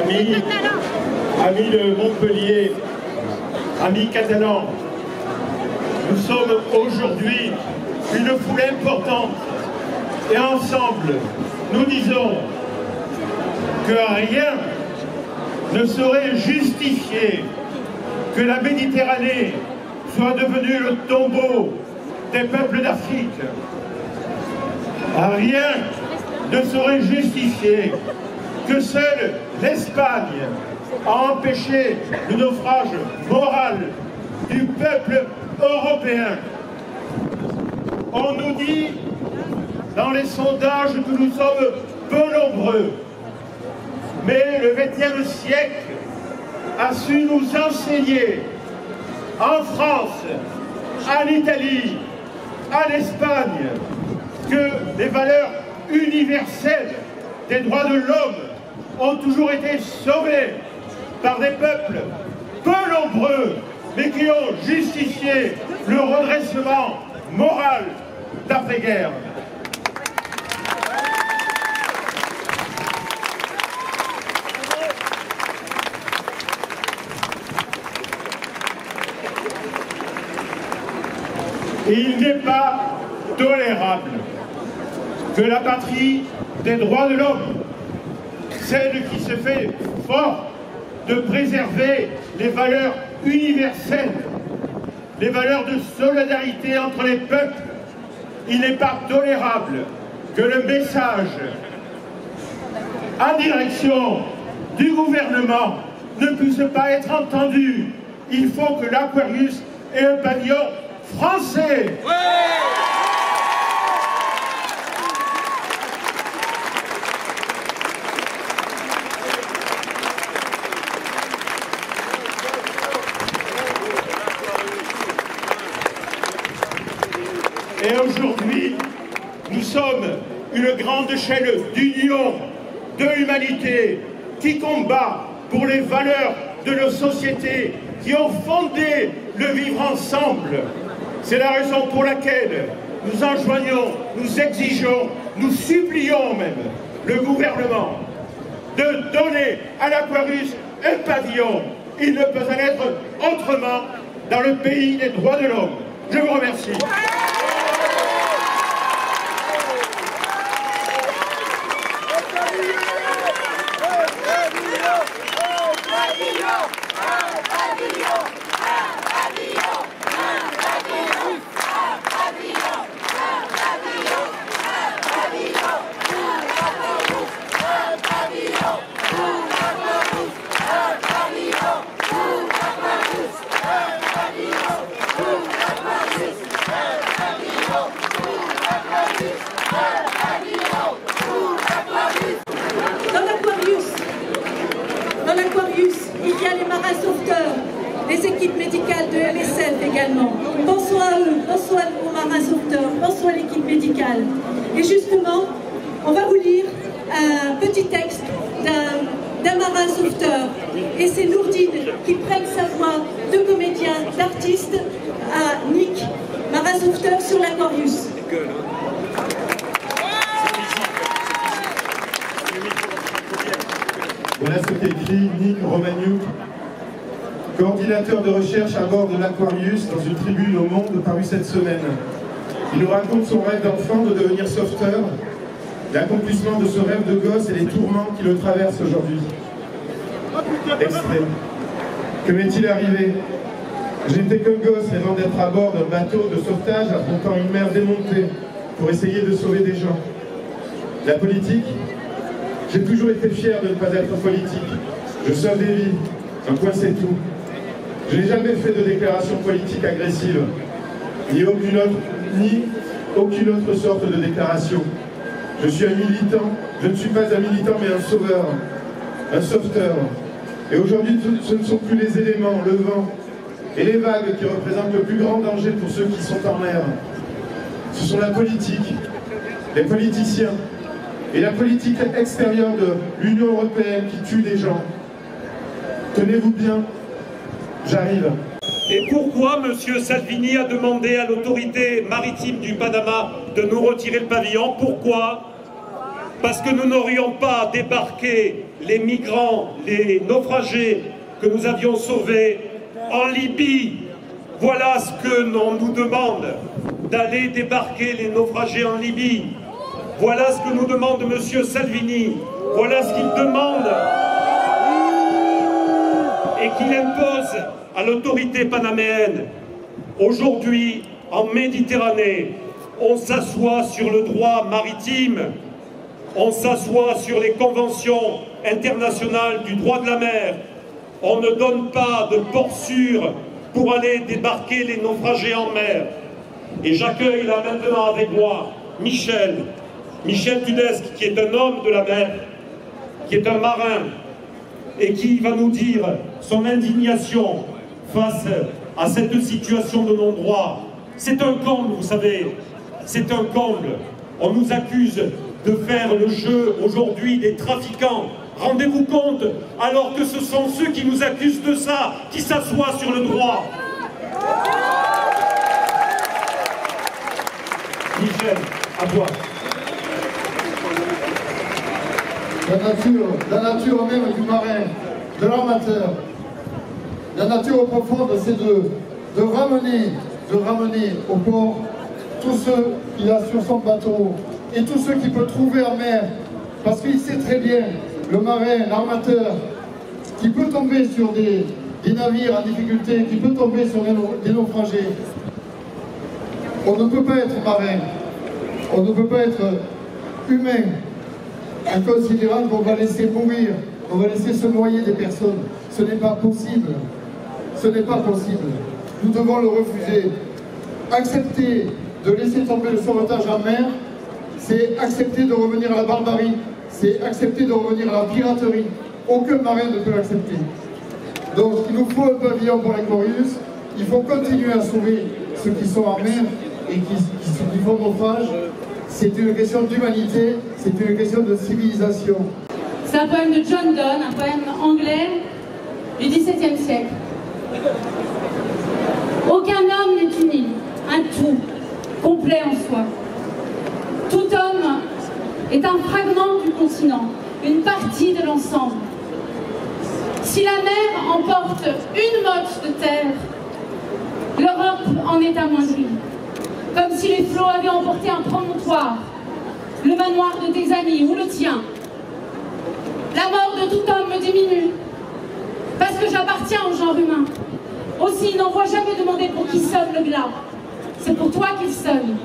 Amis de Montpellier, amis catalans, nous sommes aujourd'hui une foule importante et ensemble, nous disons que rien ne saurait justifier que la Méditerranée soit devenue le tombeau des peuples d'Afrique. Rien ne saurait justifier que seule l'Espagne a empêché le naufrage moral du peuple européen. On nous dit dans les sondages que nous sommes peu nombreux, mais le XXe siècle a su nous enseigner en France, en Italie, en Espagne, que les valeurs universelles des droits de l'homme ont toujours été sauvées par des peuples peu nombreux, mais qui ont justifié le redressement moral d'après-guerre. Il n'est pas tolérable que la patrie des droits de l'homme, celle qui se fait forte de préserver les valeurs universelles, les valeurs de solidarité entre les peuples, il n'est pas tolérable que le message en direction du gouvernement ne puisse pas être entendu. Il faut que l'Aquarius ait un pavillon français. Ouais. Et aujourd'hui, nous sommes une grande chaîne d'union, de l'humanité, qui combat pour les valeurs de nos sociétés, qui ont fondé le vivre ensemble. C'est la raison pour laquelle nous enjoignons, nous exigeons, nous supplions même le gouvernement de donner à l'Aquarius un pavillon. Il ne peut en être autrement dans le pays des droits de l'homme. Je vous remercie. Dans l'Aquarius, il y a les marins sauveteurs, les équipes médicales de MSF également. Pensons à eux, pensons aux marins sauveteurs, pensons à l'équipe médicale. Et justement, on va vous lire un petit texte d'un marin sauveteur. Et c'est Nourdine qui prête sa voix de comédien, d'artiste à Nick, marin sauveteur sur l'Aquarius. Voilà ce qu'écrit Nick Romagnouk, coordinateur de recherche à bord de l'Aquarius dans une tribune au Monde parue cette semaine. Il nous raconte son rêve d'enfant de devenir sauveteur, l'accomplissement de ce rêve de gosse et les tourments qui le traversent aujourd'hui. Extrait. Que m'est-il arrivé? J'étais qu'un gosse rêvant d'être à bord d'un bateau de sauvetage affrontant une mer démontée pour essayer de sauver des gens. La politique? J'ai toujours été fier de ne pas être politique. Je sauve des vies, un point c'est tout. Je n'ai jamais fait de déclaration politique agressive, ni aucune autre sorte de déclaration. Je suis un militant, je ne suis pas un militant mais un sauveur, un sauveteur. Et aujourd'hui, ce ne sont plus les éléments, le vent et les vagues qui représentent le plus grand danger pour ceux qui sont en mer. Ce sont la politique, les politiciens, et la politique extérieure de l'Union européenne qui tue des gens. Tenez-vous bien, j'arrive. Et pourquoi M. Salvini a demandé à l'autorité maritime du Panama de nous retirer le pavillon? Pourquoi? parce que nous n'aurions pas débarqué les migrants, les naufragés que nous avions sauvés en Libye. Voilà ce que l'on nous demande, d'aller débarquer les naufragés en Libye. Voilà ce que nous demande M. Salvini. Voilà ce qu'il demande et qu'il impose à l'autorité panaméenne. Aujourd'hui, en Méditerranée, on s'assoit sur le droit maritime, on s'assoit sur les conventions internationales du droit de la mer, on ne donne pas de port sûr pour aller débarquer les naufragés en mer. Et j'accueille là maintenant avec moi Michel Tudesque, qui est un homme de la mer, qui est un marin, et qui va nous dire son indignation face à cette situation de non-droit. C'est un comble, vous savez, c'est un comble. On nous accuse de faire le jeu aujourd'hui des trafiquants. Rendez-vous compte, alors que ce sont ceux qui nous accusent de ça, qui s'assoient sur le droit. Michel, à toi. La nature même du marin, de l'armateur, la nature profonde, c'est de ramener au port tous ceux qu'il a sur son bateau et tous ceux qu'il peut trouver en mer, parce qu'il sait très bien, le marin, l'armateur, qui peut tomber sur des navires en difficulté, qui peut tomber sur des naufragés. On ne peut pas être marin, on ne peut pas être humain en considérant qu'on va laisser mourir, on va laisser se noyer des personnes. Ce n'est pas possible. Ce n'est pas possible. Nous devons le refuser. Accepter de laisser tomber le sauvetage en mer, c'est accepter de revenir à la barbarie, c'est accepter de revenir à la piraterie. Aucun marin ne peut l'accepter. Donc il nous faut un pavillon pour l'Aquarius, il faut continuer à sauver ceux qui sont en mer et qui font naufrage. C'est une question d'humanité, c'est une question de civilisation. C'est un poème de John Donne, un poème anglais du XVIIe siècle. Aucun homme n'est une île, un tout, complet en soi. Tout homme est un fragment du continent, une partie de l'ensemble. Si la mer emporte une motte de terre, l'Europe en est amoindrie. Comme si les flots avaient emporté un promontoire, le manoir de tes amis ou le tien. La mort de tout homme me diminue, parce que j'appartiens au genre humain. Aussi, n'envoie jamais demander pour qui sonne le glas. C'est pour toi qu'il sonne.